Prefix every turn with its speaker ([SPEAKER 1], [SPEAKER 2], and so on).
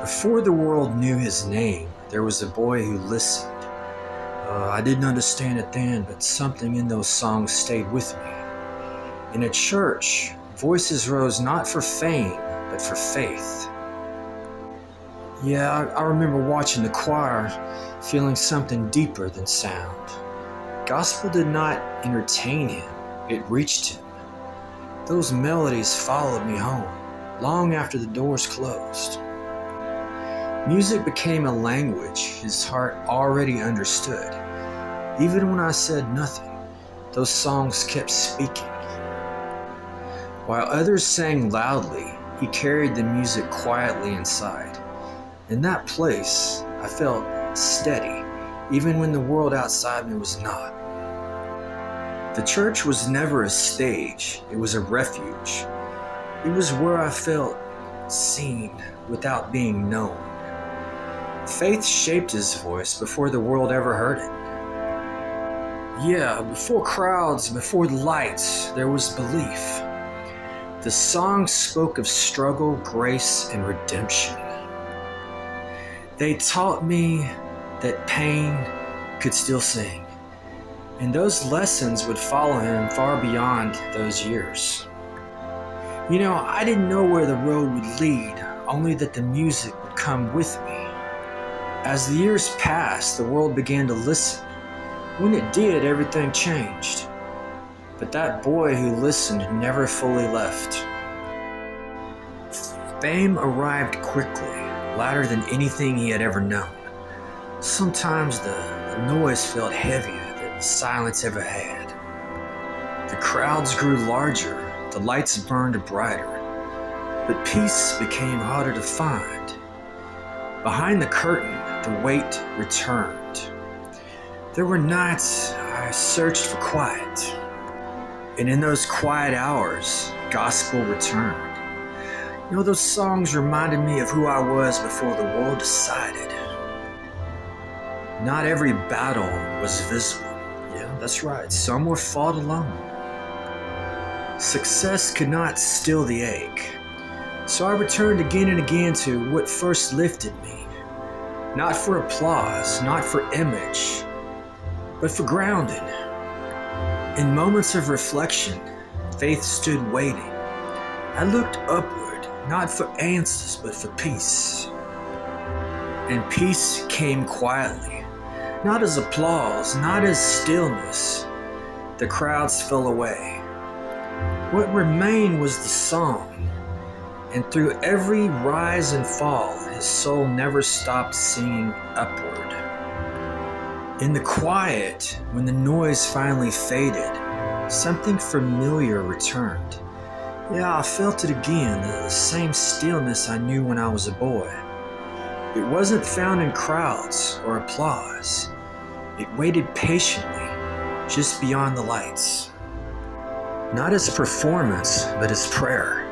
[SPEAKER 1] Before the world knew his name, there was a boy who listened. I didn't understand it then, but something in those songs stayed with me. In a church, voices rose not for fame, but for faith. Yeah, I remember watching the choir, feeling something deeper than sound. Gospel did not entertain him, it reached him. Those melodies followed me home, long after the doors closed. Music became a language his heart already understood. Even when I said nothing, those songs kept speaking. While others sang loudly, he carried the music quietly inside. In that place, I felt steady, even when the world outside me was not. The church was never a stage, it was a refuge. It was where I felt seen without being known. Faith shaped his voice before the world ever heard it. Yeah, before crowds, before the lights, there was belief. The song spoke of struggle, grace, and redemption. They taught me that pain could still sing, and those lessons would follow him far beyond those years. You know, I didn't know where the road would lead, only that the music would come with me. As the years passed, the world began to listen. When it did, everything changed. But that boy who listened never fully left. Fame arrived quickly, louder than anything he had ever known. Sometimes the noise felt heavier than the silence ever had. The crowds grew larger, the lights burned brighter, but peace became harder to find. Behind the curtain, the weight returned. There were nights I searched for quiet, and in those quiet hours, gospel returned. You know, those songs reminded me of who I was before the world decided. Not every battle was visible. Yeah, that's right. Some were fought alone. Success could not still the ache. So I returned again and again to what first lifted me. Not for applause, not for image, but for grounding. In moments of reflection, faith stood waiting. I looked upward, not for answers, but for peace. And peace came quietly, not as applause, not as stillness. The crowds fell away. What remained was the song. And through every rise and fall, his soul never stopped singing upward. In the quiet, when the noise finally faded, something familiar returned. Yeah, I felt it again, the same stillness I knew when I was a boy. It wasn't found in crowds or applause. It waited patiently, just beyond the lights. Not as performance, but as prayer.